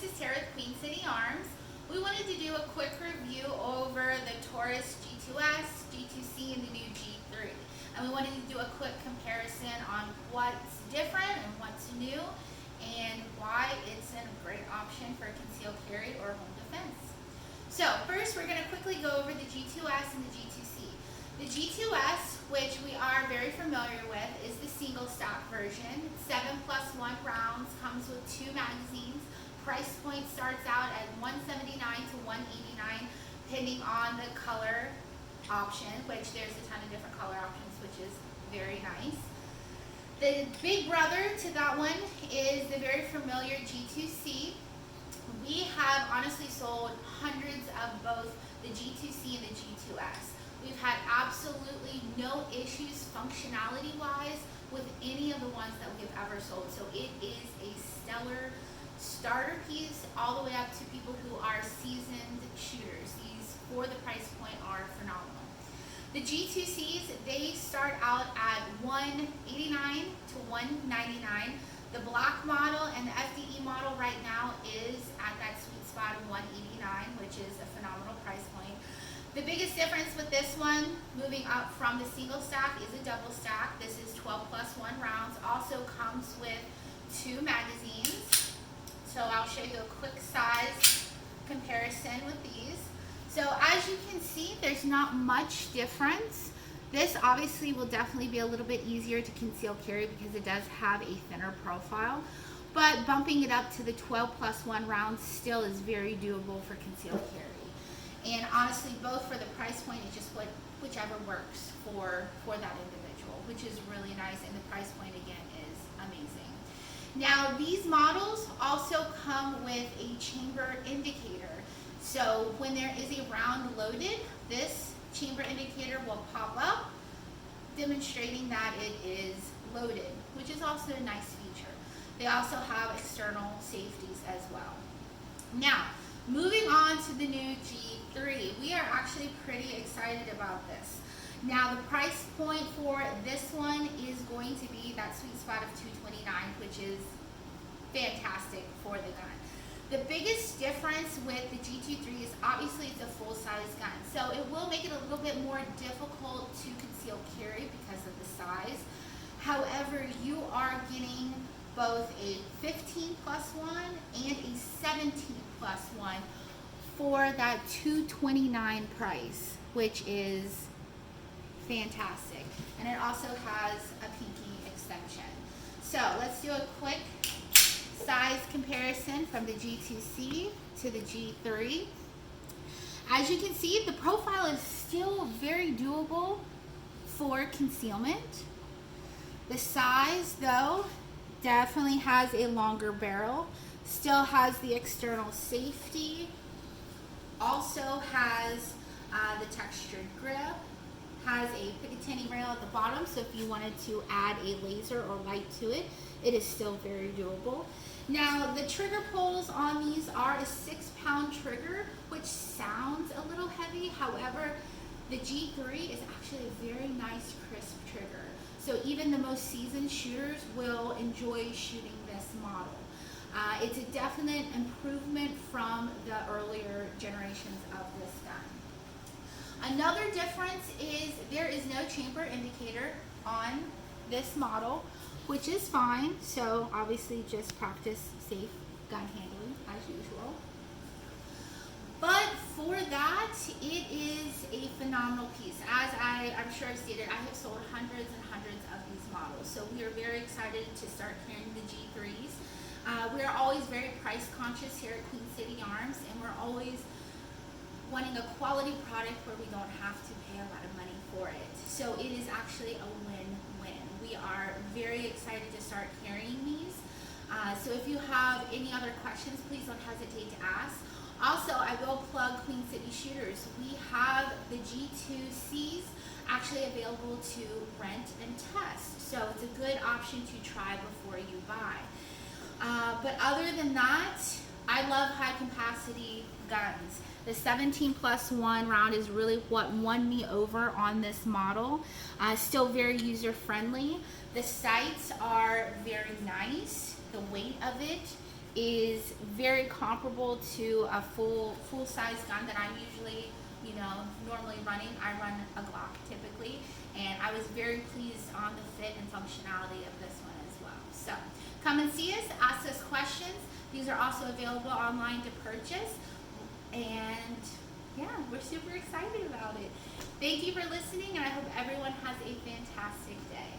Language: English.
this is Tara with Queen City Arms. We wanted to do a quick review over the Taurus G2S, G2C, and the new G3. And we wanted to do a quick comparison on what's different and what's new and why it's a great option for concealed carry or home defense. So first we're going to quickly go over the G2S and the G2C. The G2S, which we are very familiar with, is the single stock version. 7+1 rounds, comes with 2 magazines. Price point starts out at $179 to $189, depending on the color option, which there's a ton of different color options, which is very nice. The big brother to that one is the very familiar G2C. We have honestly sold hundreds of both the G2C and the G2S. We've had absolutely no issues functionality-wise with any of the ones that we've ever sold. So it is a stellar starter piece all the way up to people who are seasoned shooters. These, for the price point, are phenomenal. The G2Cs, they start out at $189 to $199. The black model and the FDE model right now is at that sweet spot of $189, which is a phenomenal price point. The biggest difference with this one, moving up from the single stack, is a double stack. This is 12+1 rounds. Also comes with 2 magazines. So I'll show you a quick size comparison with these. So as you can see, there's not much difference. This obviously will definitely be a little bit easier to conceal carry because it does have a thinner profile. But bumping it up to the 12+1 rounds still is very doable for concealed carry. And honestly, both for the price point, it's just whichever works for that individual, which is really nice, and the price point again is amazing. Now these models also come with a chamber indicator. So when there is a round loaded, this chamber indicator will pop up, demonstrating that it is loaded, which is also a nice feature. They also have external safeties as well. Now, moving on to the new G3, we are actually pretty excited about this. Now the price point for this one is going to be that sweet spot of $229, which is fantastic for the gun. The biggest difference with the G23 is obviously it's a full-size gun, so it will make it a little bit more difficult to conceal carry because of the size. However, you are getting both a 15+1 and a 17+1 for that $229 price, which is fantastic. And it also has a pinky extension. So let's do a quick size comparison from the G2C to the G3. As you can see, the profile is still very doable for concealment. The size, though, definitely has a longer barrel, still has the external safety, also has the textured grip, has a Picatinny rail at the bottom, so if you wanted to add a laser or light to it, it is still very doable. Now the trigger pulls on these are a 6-pound trigger, which sounds a little heavy. However, the G3 is actually a very nice crisp trigger. So even the most seasoned shooters will enjoy shooting this model. It's a definite improvement from the earlier generations of this gun. Another difference is there is no chamber indicator on this model, which is fine. So obviously just practice safe gun handling as usual. But for that, it is a phenomenal piece. As I'm sure I've stated, I have sold hundreds and hundreds of these models. So we are very excited to start carrying the G3s. We are always very price conscious here at Queen City Arms, and we're always wanting a quality product where we don't have to pay a lot of money for it. So it is actually a win-win. We are very excited to start carrying these. So if you have any other questions, please don't hesitate to ask. Also, I will plug Queen City Shooters. We have the G2Cs actually available to rent and test. So it's a good option to try before you buy. But other than that, I love high capacity guns. The 17+1 round is really what won me over on this model. Still very user friendly. The sights are very nice. The weight of it is very comparable to a full size gun that I'm usually, normally running. I run a Glock typically, and I was very pleased on the fit and functionality of this one as well. So come and see us, ask us questions. These are also available online to purchase, and yeah, we're super excited about it. Thank you for listening, and I hope everyone has a fantastic day.